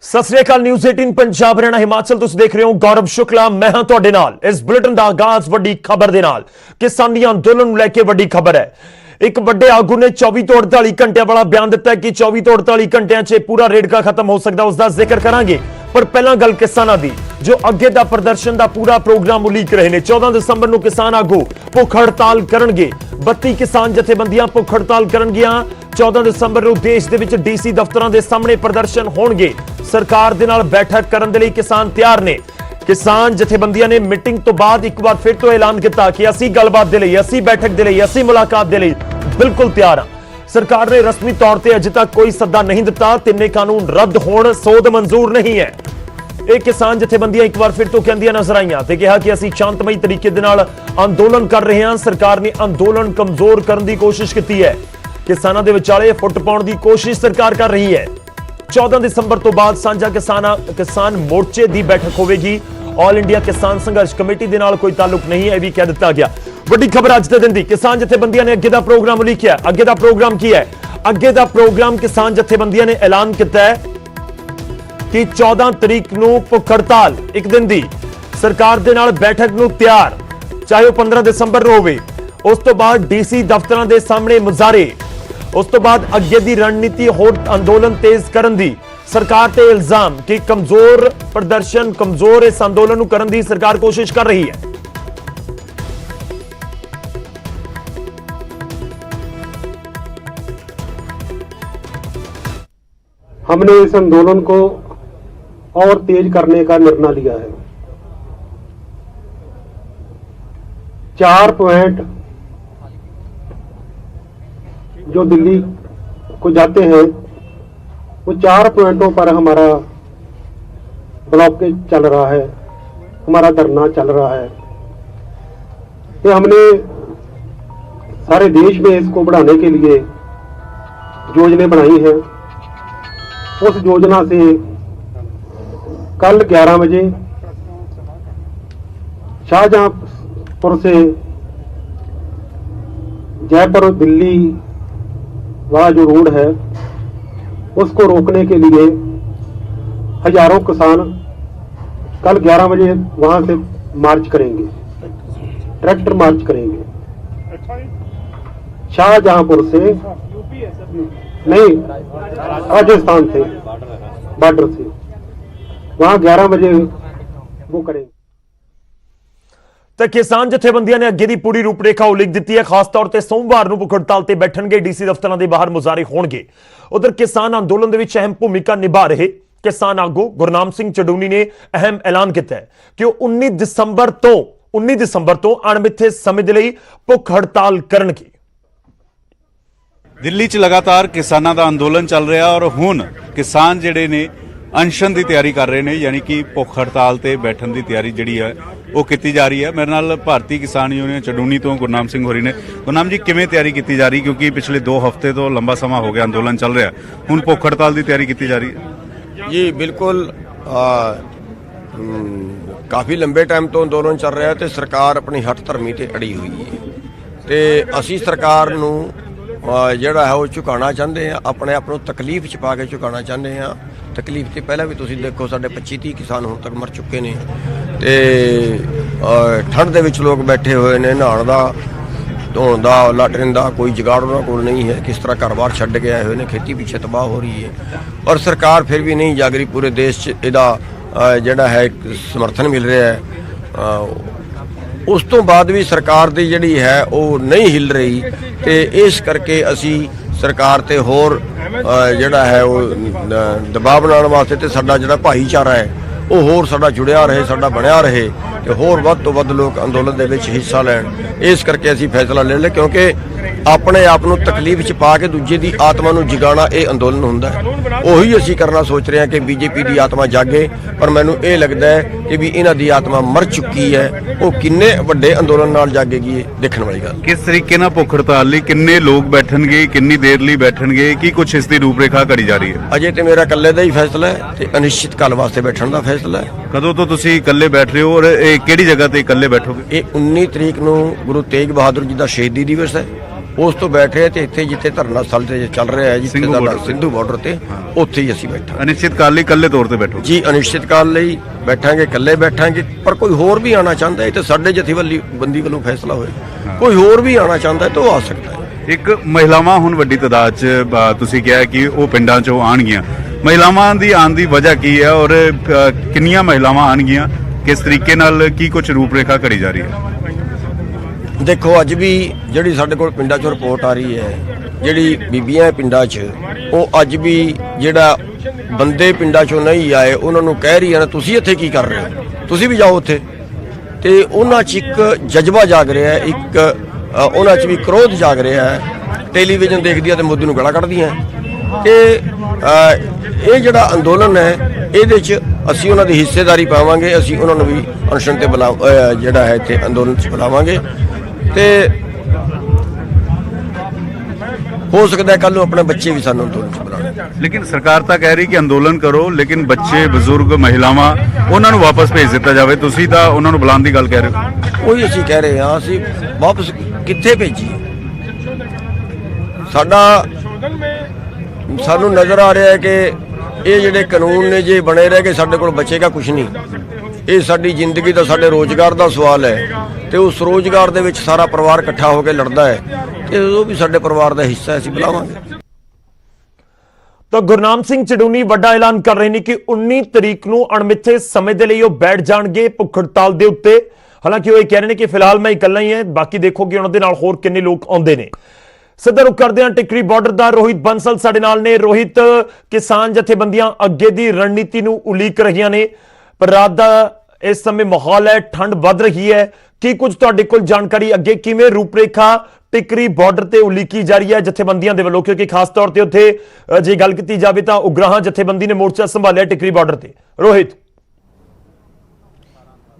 सत श्री अकाल। न्यूज़ 18 पंजाब हरियाणा हिमाचल तुसीं देख रहे हो। गौरव शुक्ला मैं हां तुहाडे नाल। इस बुलेटिन दा आगाज वड्डी खबर दे नाल। किसानी अंदोलन नूं लैके वड्डी खबर है। एक बड़े आगू ने 24 तो 48 घंटिया वाला बयान दिता है कि 24 तो 48 घंटिया च पूरा रेडका खत्म हो सकता, उसका जिक्र करांगे। पर पहला गल किसानां दी जो अगे दा प्रदर्शन दा पूरा प्रोग्राम उलीक रहे ने। 14 दिसंबर नूं किसान आगू भुख हड़ताल करनगे। 32 किसान जथेबंदियां भुख हड़ताल करनगियां। 14 दिसंबर नूं देश दे विच डीसी दफ्तरां दे सामने प्रदर्शन होणगे। सरकार दे नाल बैठक करन दे लई किसान तैयार ने। किसान जथेबंदियां ने मीटिंग तो बाद एक बार फिर तो ऐलान किया कि असी गलबात दे लई, असी बैठक दे लई, असी मुलाकात दे लई बिल्कुल तैयार हां। सरकार ने रस्मी तौर पर अजे तक कोई सद्दा नहीं दिता। तिन्ने कानून रद्द होण सोध मंजूर नहीं है। ਇਹ किसान जथेबंदियां एक बार फिर तो कहंदियां नजर आईयां ते कहा कि ਅਸੀਂ शांतमई तरीके दे नाल अंदोलन कर रहे हैं। सरकार ने अंदोलन कमजोर करने की कोशिश की है। किसानां दे विचाले फुट पाउण दी कोशिश सरकार कर रही है। 14 दिसंबर तो बाद साझा किसान मोर्चे की बैठक होगी। ऑल इंडिया किसान संघर्ष कमेटी के नाल कोई ताल्लुक नहीं है, भी कह दिता गया। बड़ी खबर अज के दिन की किसान जथेबंदियां ने अगे का प्रोग्राम उलीकिया। अगे का प्रोग्राम की है? अगे का प्रोग्राम किसान जथेबंदियां ने ऐलान किया है कि 14 तरीक नूं भुख हड़ताल एक दिन दी सरकार दे नाल बैठक नूं तैयार, चाहे वह 15 दिसंबर नूं होवे। उस तो बाद डीसी दफ्तरां दे सामने मुजाहरे, उस तो बाद अगे दी रणनीति होर अंदोलन तेज करन दी। सरकार ते इल्जाम कि कमजोर प्रदर्शन, कमजोर इस अंदोलन नूं करन दी सरकार कोशिश कर रही है। हमने इस आंदोलन को और तेज करने का निर्णय लिया है। 4 पॉइंट जो दिल्ली को जाते हैं, वो 4 पॉइंटों पर हमारा ब्लॉकेज चल रहा है, हमारा धरना चल रहा है। तो हमने सारे देश में इसको बढ़ाने के लिए योजना बनाई है। उस योजना से कल 11 बजे शाहजहांपुर से जयपुर दिल्ली वाला जो रोड है उसको रोकने के लिए हजारों किसान कल 11 बजे वहां से मार्च करेंगे, ट्रैक्टर मार्च करेंगे। शाहजहांपुर से नहीं, राजस्थान से, बॉर्डर से वहां 11 बजे वो करेंगे। तो किसान जथेबंदियां ने अगे की पूरी रूपरेखा उलीक दी है। खास तौर पर सोमवार को भुख हड़ताल से बैठणगे, डीसी दफ्तरां के बाहर मुजाहरे होणगे। उधर किसान अंदोलन के विच अहम भूमिका निभा रहे किसान आगू गुरनाम सिंह चडूनी ने अहम ऐलान किया है कि 19 दिसंबर तो अणमिथे समय के लिए भुख हड़ताल करनगे। दिल्ली च लगातार किसानां दा अंदोलन चल रहा और हुण किसान जिहड़े ने अनशन की तैयारी कर रहे हैं, यानी कि भुख हड़ताल ते बैठन की तैयारी जिहड़ी है वो की जा रही है। मेरे नाल भारतीय किसान यूनियन चडूनी तो गुरनाम सिंह होरी ने। गुरनाम जी, किवें तैयारी की जा रही, क्योंकि पिछले 2 हफ्ते तो लंबा समा हो गया अंदोलन चल रहा है, हुण भुख हड़ताल की तैयारी की जा रही है? जी बिल्कुल, काफ़ी लंबे टाइम तो अंदोलन चल रहा है तो सरकार अपनी हट धर्मी ते अड़ी हुई है। तो असी सरकार नूं ਜਿਹੜਾ ਹੈ ਉਹ ਝੁਕਾਉਣਾ ਚਾਹੁੰਦੇ ਆ, ਆਪਣੇ ਆਪ ਨੂੰ ਤਕਲੀਫ ਚ ਪਾ ਕੇ ਝੁਕਾਉਣਾ ਚਾਹੁੰਦੇ ਆ। ਤਕਲੀਫ ਤੇ ਪਹਿਲਾਂ ਵੀ ਤੁਸੀਂ ਦੇਖੋ ਸਾਡੇ 25-30 ਕਿਸਾਨ ਹੁਣ ਤੱਕ ਮਰ ਚੁੱਕੇ ਨੇ ਤੇ ਠੰਡ ਦੇ ਵਿੱਚ ਲੋਕ ਬੈਠੇ ਹੋਏ ਨੇ। ਨਹਾਉਣ ਦਾ, ਧੋਣ ਦਾ, ਲਾਟਰਿਨ ਦਾ ਕੋਈ ਜੁਗਾੜ ਉਹਨਾਂ ਕੋਲ ਨਹੀਂ ਹੈ। ਕਿਸ ਤਰ੍ਹਾਂ ਘਰ-ਬਾਰ ਛੱਡ ਕੇ ਆਏ ਹੋਏ ਨੇ, ਖੇਤੀ ਪਿੱਛੇ ਤਬਾਹ ਹੋ ਰਹੀ ਹੈ ਔਰ ਸਰਕਾਰ ਫਿਰ ਵੀ ਨਹੀਂ ਜਾਗ ਰਹੀ। ਪੂਰੇ ਦੇਸ਼ 'ਚ ਇਹਦਾ ਜਿਹੜਾ ਹੈ ਸਮਰਥਨ ਮਿਲ ਰਿਹਾ ਹੈ। ਉਸ ਤੋਂ ਬਾਅਦ ਵੀ ਸਰਕਾਰ ਦੀ ਜਿਹੜੀ ਹੈ ਉਹ ਨਹੀਂ ਹਿੱਲ ਰਹੀ ਤੇ ਇਸ ਕਰਕੇ ਅਸੀਂ ਸਰਕਾਰ ਤੇ ਹੋਰ ਜਿਹੜਾ ਹੈ ਉਹ ਦਬਾਅ ਬਣਾਉਣ ਵਾਸਤੇ ਤੇ ਸਾਡਾ ਜਿਹੜਾ ਭਾਈਚਾਰਾ ਹੈ ਉਹ ਹੋਰ ਸਾਡਾ ਜੁੜਿਆ ਰਹੇ, ਸਾਡਾ ਬਣਿਆ ਰਹੇ ਤੇ ਹੋਰ ਵੱਧ ਤੋਂ ਵੱਧ ਲੋਕ ਅੰਦੋਲਨ ਦੇ ਵਿੱਚ ਹਿੱਸਾ ਲੈਣ। ਇਸ ਕਰਕੇ ਅਸੀਂ ਫੈਸਲਾ ਲੈ ਲਿਆ, ਕਿਉਂਕਿ ਆਪਣੇ ਆਪ ਨੂੰ ਤਕਲੀਫ 'ਚ ਪਾ ਕੇ ਦੂਜੇ ਦੀ ਆਤਮਾ ਨੂੰ ਜਗਾਉਣਾ ਇਹ ਅੰਦੋਲਨ ਹੁੰਦਾ ਹੈ। ਉਹੀ ਅਸੀਂ ਕਰਨਾ ਸੋਚ ਰਹੇ ਹਾਂ ਕਿ ਬੀਜੇਪੀ ਦੀ ਆਤਮਾ ਜਾਗੇ, ਪਰ ਮੈਨੂੰ ਇਹ ਲੱਗਦਾ ਹੈ ਕਿ ਵੀ ਇਹਨਾਂ ਦੀ ਆਤਮਾ ਮਰ ਚੁੱਕੀ ਹੈ। ਉਹ ਕਿੰਨੇ ਵੱਡੇ ਅੰਦੋਲਨ ਨਾਲ ਜਾਗੇਗੀ ਇਹ ਦੇਖਣ ਵਾਲੀ ਗੱਲ। ਕਿਸ ਤਰੀਕੇ ਨਾਲ ਭੁੱਖ ਹੜਤਾਲ ਲਈ ਕਿੰਨੇ ਲੋਕ ਬੈਠਣਗੇ, ਕਿੰਨੀ ਦੇਰ ਲਈ ਬੈਠਣਗੇ, ਕੀ ਕੁਛ ਇਸ ਦੀ ਰੂਪਰੇਖਾ ਘੜੀ ਜਾ ਰਹੀ ਹੈ? ਅਜੇ ਤੇ ਮੇਰਾ ਇਕੱਲੇ ਦਾ ਹੀ ਫੈਸਲਾ ਹੈ ਤੇ ਅਨਿਸ਼ਚਿਤ ਕਾਲ ਵਾਸਤੇ ਬੈਠਣ ਦਾ ਫੈਸਲਾ ਹੈ। ਕਦੋਂ ਤੋਂ ਤੁਸੀਂ ਇਕੱਲੇ ਬੈਠ ਰਹੇ ਹੋ ਔਰ ਇਹ ਕਿਹੜੀ ਜਗ੍ਹਾ ਤੇ ਇਕੱਲੇ ਬੈਠੋਗੇ? ਇਹ 19 ਤਰੀਕ ਨੂੰ ਗੁਰੂ ਤੇਗ ਬਹਾਦਰ ਜੀ ਦਾ ਸ਼ਹੀਦੀ ਦਿਵਸ ਹੈ ਉਸ ਤੋਂ ਬੈਠ ਰਹੇ ਤੇ ਇੱਥੇ ਜਿੱਥੇ ਧਰਨਾ ਸਥਲ ਤੇ ਚੱਲ ਰਿਹਾ ਹੈ ਜਿੱਥੇ ਸਿੰਘੂ ਸਾਡਾ border। ਸਿੰਧੂ ਬਾਰਡਰ ਤੇ ਉੱਥੇ ਹੀ ਅਸੀਂ ਬੈਠਾਂਗੇ ਅਨਿਸ਼ਚਿਤ ਕਾਲ ਲਈ ਇਕੱਲੇ ਤੌਰ ਤੇ ਬੈਠੋ ਜੀ। ਅਨਿਸ਼ਚਿਤ ਕਾਲ ਲਈ ਬੈਠਾਂਗੇ, ਇਕੱਲੇ ਬੈਠਾਂਗੇ, ਪਰ ਕੋਈ ਹੋਰ ਵੀ ਆਣਾ ਚਾਹੁੰਦਾ ਹੈ ਤੇ ਸਾਡੇ ਜਥੇਬੰਦੀ ਵੱਲੋਂ ਫੈਸਲਾ ਹੋਏ। ਕੋਈ ਹੋਰ ਵੀ ਆਣਾ ਚਾਹੁੰਦਾ ਹੈ ਤਾਂ ਉਹ ਆ ਸਕਦਾ ਹੈ। ਇੱਕ ਮਹਿਲਾਵਾਂ ਹੁਣ ਵੱਡੀ ਤਾਦਾਦ 'ਚ ਤੁਸੀਂ ਕਿਹਾ ਕਿ ਉਹ ਪਿੰਡਾਂ 'ਚੋਂ ਆਉਣਗੀਆਂ। ਮਹਿਲਾਵਾਂ ਦੀ ਆਉਣ ਦੀ ਵਜ੍ਹਾ ਕੀ ਹੈ ਔਰ ਕਿੰਨੀਆਂ ਮਹਿਲਾਵਾਂ ਆਉਣਗੀਆਂ, ਕਿਸ ਤਰੀਕੇ ਨਾਲ ਕੀ ਕੁਝ ਰੂਪਰੇਖਾ ਘੜੀ ਜਾ ਰਹੀ ਹੈ? ਦੇਖੋ ਅੱਜ ਵੀ ਜਿਹੜੀ ਸਾਡੇ ਕੋਲ ਪਿੰਡਾਂ 'ਚੋਂ ਰਿਪੋਰਟ ਆ ਰਹੀ ਹੈ, ਜਿਹੜੀ ਬੀਬੀਆਂ ਪਿੰਡਾਂ 'ਚ ਉਹ ਅੱਜ ਵੀ ਜਿਹੜਾ ਬੰਦੇ ਪਿੰਡਾਂ 'ਚੋਂ ਨਹੀਂ ਆਏ ਉਹਨਾਂ ਨੂੰ ਕਹਿ ਰਹੀ ਹਨ ਤੁਸੀਂ ਇੱਥੇ ਕੀ ਕਰ ਰਹੇ ਹੋ, ਤੁਸੀਂ ਵੀ ਜਾਓ ਉੱਥੇ। ਤੇ ਉਹਨਾਂ 'ਚ ਇੱਕ ਜਜ਼ਬਾ ਜਾਗ ਰਿਹਾ ਹੈ, ਇੱਕ ਉਹਨਾਂ 'ਚ ਵੀ ਕ੍ਰੋਧ ਜਾਗ ਰਿਹਾ ਹੈ। ਟੈਲੀਵਿਜ਼ਨ ਦੇਖਦੀਆਂ ਤੇ ਮੋਦੀ ਨੂੰ ਗਾਲਾਂ ਕੱਢਦੀਆਂ ਤੇ ਇਹ ਜਿਹੜਾ ਅੰਦੋਲਨ ਹੈ ਇਹਦੇ 'ਚ ਅਸੀਂ ਉਹਨਾਂ ਦੀ ਹਿੱਸੇਦਾਰੀ ਪਾਵਾਂਗੇ। ਅਸੀਂ ਉਹਨਾਂ ਨੂੰ ਵੀ ਅਨਸ਼ਨ ਤੇ ਜਿਹੜਾ ਹੈ ਇੱਥੇ ਅੰਦੋਲਨ 'ਚ ਬੁਲਾਵਾਂਗੇ ਤੇ ਹੋ ਸਕਦਾ ਕੱਲ ਨੂੰ ਆਪਣੇ ਬੱਚੇ ਵੀ ਸਾਨੂੰ ਅੰਦੋਲਨ 'ਚ ਬੁਲਾਉਣ। ਲੇਕਿਨ ਸਰਕਾਰ ਤਾਂ ਕਹਿ ਰਹੀ ਕਿ ਅੰਦੋਲਨ ਕਰੋ, ਲੇਕਿਨ ਬੱਚੇ, ਬਜ਼ੁਰਗ, ਮਹਿਲਾਵਾਂ ਉਹਨਾਂ ਨੂੰ ਵਾਪਸ ਭੇਜ ਦਿੱਤਾ ਜਾਵੇ। ਤੁਸੀਂ ਤਾਂ ਉਹਨਾਂ ਨੂੰ ਬੁਲਾਉਣ ਦੀ ਗੱਲ ਕਹਿ ਰਹੇ ਹੋ। ਉਹੀ ਅਸੀਂ ਕਹਿ ਰਹੇ ਹਾਂ, ਅਸੀਂ ਵਾਪਸ ਕਿੱਥੇ ਭੇਜੀਏ? ਸਾਨੂੰ ਨਜ਼ਰ ਆ ਰਿਹਾ ਹੈ ਕਿ ਇਹ ਜਿਹੜੇ ਕਾਨੂੰਨ ਨੇ ਜੇ ਬਣੇ ਰਹਿ ਗਏ ਸਾਡੇ ਕੋਲ ਬਚੇਗਾ ਕੁਝ ਨਹੀਂ। ਇਹ ਸਾਡੀ ਜ਼ਿੰਦਗੀ ਦਾ, ਸਾਡੇ ਰੋਜ਼ਗਾਰ ਦਾ ਸਵਾਲ ਹੈ ਤੇ ਉਸ ਰੋਜ਼ਗਾਰ ਦੇ ਵਿੱਚ ਸਾਰਾ ਪਰਿਵਾਰ ਇਕੱਠਾ ਹੋ ਕੇ ਲੜਦਾ ਹੈ ਤੇ ਉਹ ਵੀ ਸਾਡੇ ਪਰਿਵਾਰ ਦਾ ਹਿੱਸਾ ਅਸੀਂ ਬੁਲਾਵਾਂਗੇ। ਤਾਂ ਗੁਰਨਾਮ ਸਿੰਘ ਚੜੂਨੀ ਵੱਡਾ ਐਲਾਨ ਕਰ ਰਹੇ ਨੇ ਕਿ 19 ਤਰੀਕ ਨੂੰ ਅਣਮਿੱਥੇ ਸਮੇਂ ਦੇ ਲਈ ਉਹ ਬੈਠ ਜਾਣਗੇ ਭੁੱਖ ਹੜਤਾਲ ਦੇ ਉੱਤੇ। ਹਾਲਾਂਕਿ ਉਹ ਇਹ ਕਹਿ ਰਹੇ ਨੇ ਕਿ ਫਿਲਹਾਲ ਮੈਂ ਇਕੱਲਾ ਹੀ ਹਾਂ, ਬਾਕੀ ਦੇਖੋ ਕਿ ਉਹਨਾਂ ਦੇ ਨਾਲ ਹੋਰ ਕਿੰਨੇ ਲੋਕ ਆਉਂਦੇ ਨੇ। ਸਿੱਧਾ ਰੁਕ ਕਰਦੇ ਹਾਂ ਟਿਕਰੀ ਬਾਰਡਰ ਦਾ। ਰੋਹਿਤ ਬੰਸਲ ਸਾਡੇ ਨਾਲ ਨੇ। ਰੋਹਿਤ, ਕਿਸਾਨ ਜਥੇਬੰਦੀਆਂ ਅੱਗੇ ਦੀ ਰਣਨੀਤੀ ਨੂੰ ਉਲੀਕ ਰਹੀਆਂ ਨੇ, ਪਰ ਰਾਤ ਦਾ ਇਸ ਸਮੇਂ ਮਾਹੌਲ ਹੈ, ਠੰਡ ਵੱਧ ਰਹੀ ਹੈ। ਕੀ ਕੁਝ ਤੁਹਾਡੇ ਕੋਲ ਜਾਣਕਾਰੀ, ਅੱਗੇ ਕਿਵੇਂ ਰੂਪਰੇਖਾ ਟਿਕਰੀ ਬਾਰਡਰ ਤੇ ਉਲੀਕੀ ਜਾ ਰਹੀ ਹੈ ਜਥੇਬੰਦੀਆਂ ਦੇ ਵੱਲੋਂ? ਕਿਉਂਕਿ ਖਾਸ ਤੌਰ ਤੇ ਉੱਥੇ ਜੇ ਗੱਲ ਕੀਤੀ ਜਾਵੇ ਤਾਂ ਉਗਰਾਹਾਂ ਜਥੇਬੰਦੀ ਨੇ ਮੋਰਚਾ ਸੰਭਾਲਿਆ ਟਿਕਰੀ ਬਾਰਡਰ ਤੇ। ਰੋਹਿਤ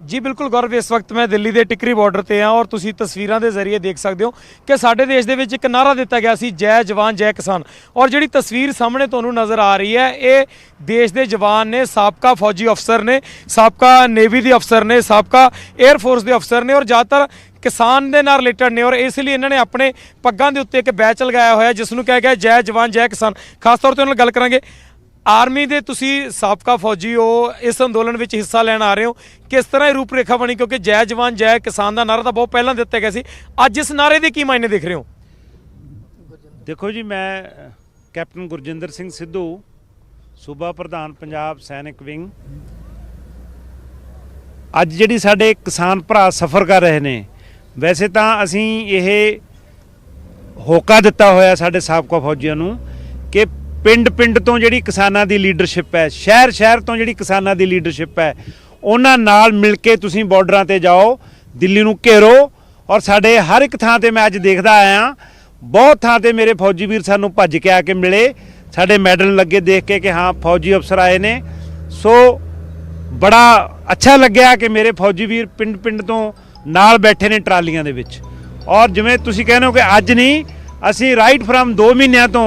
जी बिल्कुल गौरव, इस वक्त मैं दिल्ली के टिकरी बॉर्डर पर हाँ और तुसी तस्वीरों के जरिए देख सकते हो कि साडे देश दे विच एक नारा दिता गया सी, जय जवान जय किसान। और जिहड़ी तस्वीर सामने तुहानूं नज़र आ रही है, ये देश के जवान ने, साबका फौजी अफसर ने, साबका नेवी के अफसर ने, साबका एयरफोर्स के अफसर ने और ज़्यादातर किसान दे नाल रिलेटेड ने। और इसलिए इन्होंने अपने पग्गां दे उत्ते एक बैच लगाया होया जिसनूं कहा गया जय जवान जय किसान। खास तौर पर उन्होंने गल करांगे, आर्मी दे तुसी साबका फौजी हो, इस अंदोलन में हिस्सा लैन आ रहे हो, किस तरह रूपरेखा बनी? क्योंकि जय जवान जय किसान का नारा तो बहुत पहला दिता गया सी, अज इस नारे के की मायने देख रहे हो? देखो जी, मैं कैप्टन गुरजिंदर सिंह सिद्धू, सूबा प्रधान पंजाब सैनिक विंग। अज जिहड़ी साडे किसान भरा सफ़र कर रहे हैं, वैसे तो असीं ये होका दिता होया साडे साबका फौजियां नूं कि पिंड पिंड तो जिहड़ी किसानां दी लीडरशिप है, शहर शहर तो जिहड़ी किसानां दी लीडरशिप है, उन्हां नाल मिल के तुसीं बॉर्डरां ते जाओ, दिल्ली नूं घेरो। और साडे हर एक थां ते मैं अज देखदा आया, बहुत थां ते मेरे फौजी वीर सानूं भज के आके मिले, साडे मैडल लगे देख के कि हाँ फौजी अफसर आए ने। सो बड़ा अच्छा लग्या कि मेरे फौजी वीर पिंड पिंड तो नाल बैठे ने ट्रालियां दे विच। और जिवें तुसीं कहने हो कि अज नहीं, असीं राइट फ्रॉम 2 महीनों तो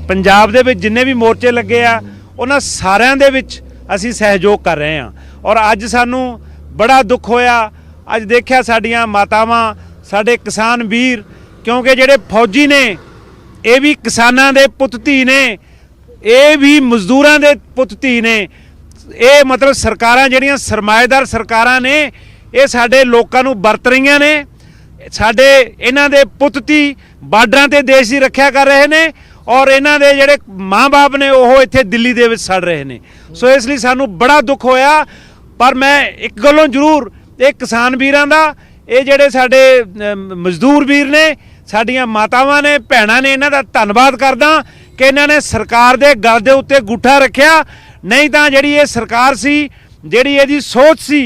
पंजाब दे विच जिन्ने भी मोर्चे लगे आ उन्हां सारियां दे विच असीं सहयोग कर रहे हैं। और अज सानूं बड़ा दुख होया, अज देखिया साडियां मातावां, साडे किसान वीर, क्योंकि जिहड़े फौजी ने ये भी किसानां दे पुत धी ने, ये भी मजदूरां दे पुत धी ने। ये मतलब सरकारां जिहड़ियां सरमाएदार सरकारां ने, ये साडे लोकां नूं वरत रहीआं ने। साडे इन्हां दे पुत धी बार्डरां ते देश की रखिया कर रहे ने और इन्हां दे जिहड़े माँ बाप ने वो इत्थे दिल्ली दे विच सड़ रहे ने। सो इसलिए सानूं बड़ा दुख होया। पर मैं एक गल्लों जरूर ये किसान वीरां दा, ये जिहड़े साडे मजदूर वीर ने, साडियां मातावां ने, भैणां ने, इन्हां दा धन्नवाद करदा कि इन्हां ने सरकार दे गल दे उत्ते गुੱਠਾ रखिया। नहीं तां जिहड़ी ये सरकार सी, जिहड़ी इहदी सोच सी,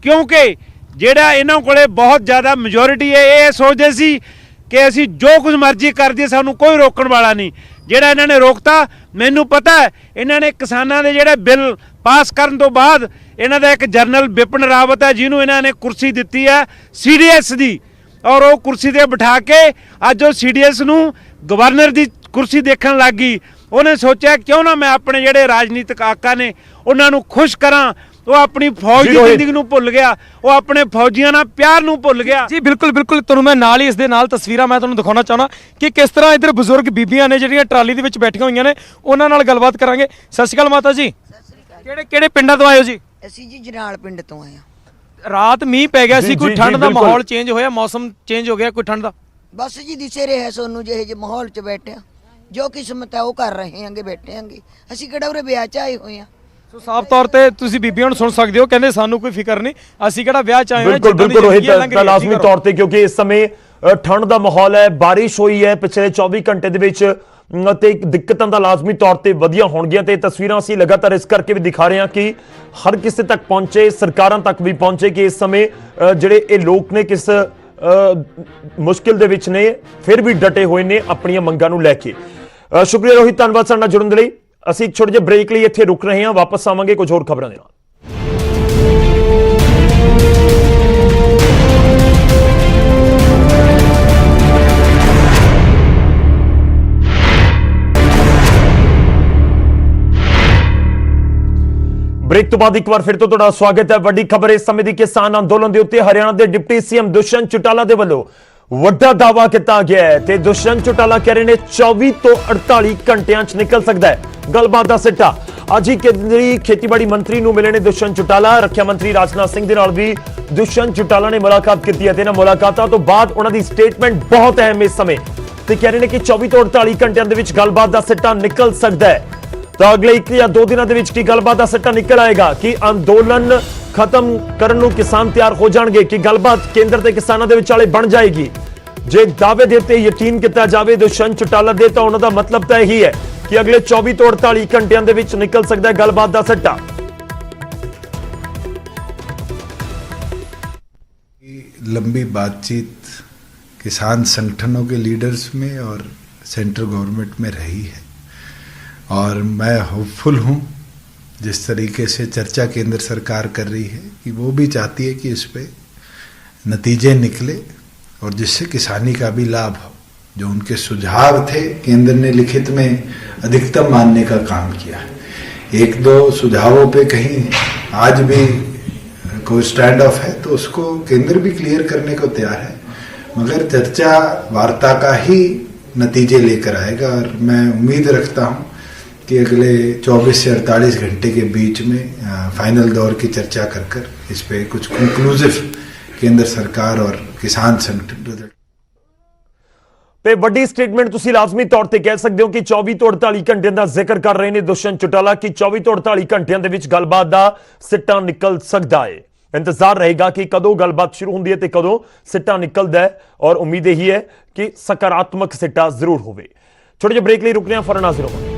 क्योंकि जिहड़ा इन्हां कोले बहुत ज़्यादा मेजोरिटी है, ये सोचदे सी कि असी जो कुछ मर्जी कर दिए सानू कोई रोकण वाला नहीं। जिहड़ा इन्हां ने रोकता, मैनू पता है इन्हां ने किसानां दे जिहड़े बिल पास करन तो बाद इन्हां दा एक जनरल बिपिन रावत है जिन्हों इन्हां ने कुर्सी दित्ती है CDS दी, और वो कुर्सी ते बिठा के अज वो CDS नूं गवर्नर दी कुर्सी देखण लग गई। उन्हें सोचा क्यों ना मैं अपने जिहड़े राजनीतिक आका ने उन्हां नूं खुश करां ਉਹ ਆਪਣੀ ਫੌਜ ਜੀ ਦੀ ਰੋਹਿਤ। ਜ਼ਿੰਦਗੀ ਨੂੰ ਭੁੱਲ ਗਿਆ, ਉਹ ਆਪਣੇ ਫੌਜੀਆਂ ਨਾਲ ਪਿਆਰ ਨੂੰ ਭੁੱਲ ਗਿਆ। ਜੀ ਬਿਲਕੁਲ ਬਿਲਕੁਲ, ਤੁਹਾਨੂੰ ਮੈਂ ਨਾਲ ਹੀ ਇਸ ਦੇ ਨਾਲ ਤਸਵੀਰਾਂ ਮੈਂ ਤੁਹਾਨੂੰ ਦਿਖਾਉਣਾ ਚਾਹੁੰਦਾ ਕਿ ਕਿਸ ਤਰ੍ਹਾਂ ਇੱਧਰ ਬਜ਼ੁਰਗ ਬੀਬੀਆਂ ਨੇ ਜਿਹੜੀਆਂ ਟਰਾਲੀ ਦੇ ਵਿੱਚ ਬੈਠੀਆਂ ਹੋਈਆਂ ਨੇ, ਉਹਨਾਂ ਨਾਲ ਗੱਲਬਾਤ ਕਰਾਂਗੇ। ਸਤਿ ਸ਼੍ਰੀ ਅਕਾਲ ਮਾਤਾ ਜੀ, ਕਿਹੜੇ ਪਿੰਡਾਂ ਤੋਂ ਆਏ ਹੋ ਜੀ? ਅਸੀਂ ਜੀ ਜਨਾਲ ਪਿੰਡ ਤੋਂ ਆਏ ਹਾਂ। ਰਾਤ ਮੀਂਹ ਪੈ ਗਿਆ ਸੀ, ਜੀ, ਕੋਈ ਜੀ, ਠੰਡ ਦਾ ਬਿਲਕੁਲ। ਮਾਹੌਲ ਚੇਂਜ ਹੋਇਆ, ਮੌਸਮ ਚੇਂਜ ਹੋ ਗਿਆ ਕੋਈ ਠੰਡ ਦਾ? ਬਸ ਜੀ ਦਿਸੇ ਰਿਹਾ ਸੋਨੂੰ ਜਿਹੇ ਜਿਹੇ ਮਾਹੌਲ 'ਚ ਬੈਠਿਆ, ਜੋ ਕਿਸਮਤ ਹੈ ਉਹ ਕਰ ਰਹੇ ਹਾਂਗੇ, ਬੈਠੇ ਹਾਂਗੇ। ਅਸੀਂ ਕਿਹੜਾ ਉਰੇ ਵਿਆਹ 'ਚ ਆਏ ਹੋਏ ਹਾਂ। ਸੋ ਸਾਫ਼ ਤੌਰ ਤੇ ਤੁਸੀਂ ਬੀਬੀਆਂ ਨੂੰ ਸੁਣ ਸਕਦੇ ਹੋ, ਕਹਿੰਦੇ ਸਾਨੂੰ ਕੋਈ ਫਿਕਰ ਨਹੀਂ, ਅਸੀਂ ਕਿਹੜਾ ਵਿਆਹ ਚ ਆਏ ਹਾਂ। ਬਿਲਕੁਲ ਜਿੱਦਾਂ ਦੀ ਬਿਲਕੁਲ ਜ਼ਿੰਦਗੀ ਹੈ, ਰੋਹਿਤ, ਲੰਘ ਰਹੀ ਤਾਂ ਹੈ, ਲਾਜ਼ਮੀ ਠੀਕ ਤੌਰ ਤੇ ਕਿਉਂਕਿ ਇਸ ਸਮੇਂ ਠੰਡ ਦਾ ਮਾਹੌਲ ਹੈ, ਬਾਰਿਸ਼ ਹੋਈ ਹੈ ਪਿਛਲੇ 24 ਘੰਟੇ ਦੇ ਵਿੱਚ ਤੇ ਦਿੱਕਤਾਂ ਦਾ ਲਾਜ਼ਮੀ ਤੌਰ ਤੇ ਵਧੀਆ ਹੋਣਗੀਆਂ ਤੇ ਤਸਵੀਰਾਂ ਅਸੀਂ ਲਗਾਤਾਰ ਇਸ ਕਰਕੇ ਵੀ ਦਿਖਾ ਰਹੇ ਹਾਂ ਕਿ ਹਰ ਕਿਸੇ ਤੱਕ ਪਹੁੰਚੇ, ਸਰਕਾਰਾਂ ਤੱਕ ਵੀ ਪਹੁੰਚੇ ਕਿ ਇਸ ਸਮੇਂ ਜਿਹੜੇ ਇਹ ਲੋਕ ਨੇ ਕਿਸ ਮੁਸ਼ਕਿਲ ਦੇ ਵਿੱਚ ਨੇ, ਫਿਰ ਵੀ ਡਟੇ ਹੋਏ ਨੇ ਆਪਣੀਆਂ ਮੰਗਾਂ ਨੂੰ ਲੈ ਕੇ। ਸ਼ੁਕਰੀਆ ਰੋਹਿਤ, ਧੰਨਵਾਦ ਸਾਡੇ ਨਾਲ ਜੁੜਨ ਦੇ ਲਈ। ਅਸੀਂ ਇੱਕ ਛੋਟੇ ਜਿਹੇ ਬ੍ਰੇਕ ਲਈ ਇੱਥੇ ਰੁਕ ਰਹੇ ਹਾਂ, ਵਾਪਸ ਆਵਾਂਗੇ ਕੁਝ ਹੋਰ ਖਬਰਾਂ ਦੇ ਨਾਲ। ਬ੍ਰੇਕ ਤੋਂ ਬਾਅਦ ਇੱਕ ਵਾਰ ਫਿਰ ਤੋਂ ਤੁਹਾਡਾ ਸਵਾਗਤ ਹੈ। ਵੱਡੀ ਖਬਰ ਇਸ ਸਮੇਂ ਦੀ, ਕਿਸਾਨ ਅੰਦੋਲਨ ਦੇ ਉੱਤੇ ਹਰਿਆਣਾ ਦੇ ਡਿਪਟੀ ਸੀਐਮ ਦੁਸ਼ਯੰਤ ਚੌਟਾਲਾ ਦੇ ਵੱਲੋਂ ਵੱਡਾ ਦਾਅਵਾ ਕੀਤਾ ਗਿਆ ਹੈ ਤੇ ਦੁਸ਼ਯੰਤ ਚੌਟਾਲਾ ਕਹਿ ਰਹੇ ਨੇ 24 ਤੋਂ 48 ਘੰਟਿਆਂ 'ਚ ਨਿਕਲ ਸਕਦਾ ਹੈ ਗੱਲਬਾਤ ਦਾ ਸਿੱਟਾ। ਅੱਜ ਹੀ ਕੇਂਦਰੀ ਖੇਤੀਬਾੜੀ ਮੰਤਰੀ ਨੂੰ ਮਿਲੇ ਨੇ ਦੁਸ਼ਯੰਤ ਚੌਟਾਲਾ। ਰੱਖਿਆ ਮੰਤਰੀ ਰਾਜਨਾਥ ਸਿੰਘ ਦੇ ਨਾਲ ਵੀ ਦੁਸ਼ਯੰਤ ਚੌਟਾਲਾ ਨੇ ਮੁਲਾਕਾਤ ਕੀਤੀ ਹੈ ਤੇ ਇਹਨਾਂ ਮੁਲਾਕਾਤਾਂ ਤੋਂ ਬਾਅਦ ਉਹਨਾਂ ਦੀ ਸਟੇਟਮੈਂਟ ਬਹੁਤ ਅਹਿਮ ਇਸ ਸਮੇਂ ਤੇ ਕਹਿ ਰਹੇ ਨੇ ਕਿ 24 ਤੋਂ 48 ਘੰਟਿਆਂ ਦੇ ਵਿੱਚ ਗੱਲਬਾਤ ਦਾ ਸਿੱਟਾ ਨਿਕਲ ਸਕਦਾ ਹੈ। ਤਾਂ ਅਗਲੇ 1 ਜਾਂ 2 ਦਿਨਾਂ ਦੇ ਵਿੱਚ ਕੀ ਗੱਲਬਾਤ ਦਾ ਸਿੱਟਾ ਨਿਕਲ ਆਏਗਾ ਕਿ ਅੰਦੋਲਨ ਖਤਮ ਕਰਨ ਨੂੰ ਕਿਸਾਨ ਤਿਆਰ ਹੋ ਜਾਣਗੇ ਕਿ ਗੱਲਬਾਤ ਕੇਂਦਰ ਤੇ ਕਿਸਾਨਾਂ ਦੇ ਵਿਚਾਲੇ ਬਣ ਜਾਏਗੀ। ਜੇ ਦਾਅਵੇ ਦੇ ਉੱਤੇ ਯਕੀਨ ਕੀਤਾ ਜਾਵੇ ਦੁਸ਼ਯੰਤ ਚੌਟਾਲਾ ਦੇ, ਤਾਂ ਉਹਨਾਂ ਦਾ ਮਤਲਬ ਤਾਂ ਇਹੀ ਹੈ ਕਿ ਅਗਲੇ 24 ਤੋਂ 48 ਘੰਟਿਆਂ ਦੇ ਵਿੱਚ ਨਿਕਲ ਸਕਦਾ ਹੈ ਗੱਲਬਾਤ ਦਾ ਸਿੱਟਾ। लंबी बातचीत किसान संगठनों के लीडर्स में और सेंट्रल गवर्नमेंट में रही है और मैं होपफुल हूँ जिस तरीके से चर्चा केंद्र सरकार कर रही है कि वो भी चाहती है कि इस पे नतीजे निकले और जिससे किसानी का भी लाभ हो। जो उनके सुझाव थे केंद्र ने लिखित में अधिकतम मानने का काम किया है। 1-2 सुझावों पे कहीं आज भी कोई स्टैंड ऑफ है तो उसको केंद्र भी क्लियर करने को तैयार है, मगर चर्चा वार्ता का ही नतीजे लेकर आएगा। और मैं उम्मीद रखता हूँ कि अगले 24 से 48 घंटे के बीच में फाइनल दौर की चर्चा कर इस पे कुछ कंक्लूसिव केंद्र सरकार और किसान संगठन रिजल्ट। ਤੇ ਵੱਡੀ ਸਟੇਟਮੈਂਟ ਤੁਸੀਂ ਲਾਜ਼ਮੀ ਤੌਰ ਤੇ ਕਹਿ ਸਕਦੇ ਹੋ ਕਿ 24 ਤੋਂ 48 ਘੰਟਿਆਂ ਦਾ ਜ਼ਿਕਰ ਕਰ ਰਹੇ ਨੇ ਦੁਸ਼ਯੰਤ ਚੌਟਾਲਾ ਕਿ 24 ਤੋਂ 48 ਘੰਟਿਆਂ ਦੇ ਵਿੱਚ ਗੱਲਬਾਤ ਦਾ ਸਿੱਟਾ ਨਿਕਲ ਸਕਦਾ ਹੈ। ਇੰਤਜ਼ਾਰ ਰਹੇਗਾ ਕਿ ਕਦੋਂ ਗੱਲਬਾਤ ਸ਼ੁਰੂ ਹੁੰਦੀ ਹੈ ਤੇ ਕਦੋਂ ਸਿੱਟਾ ਨਿਕਲਦਾ ਹੈ ਔਰ ਉਮੀਦ ਇਹੀ ਹੈ ਕਿ ਸਕਾਰਾਤਮਕ ਸਿੱਟਾ ਜ਼ਰੂਰ ਹੋਵੇ। ਛੋਟੇ ਜਿਹੇ ਬ੍ਰੇਕ ਲਈ ਰੁਕ ਰਹੇ ਹਾਂ, ਫੌਰਨ ਹਾਜ਼ਰ ਹੋਵਾਂਗੇ।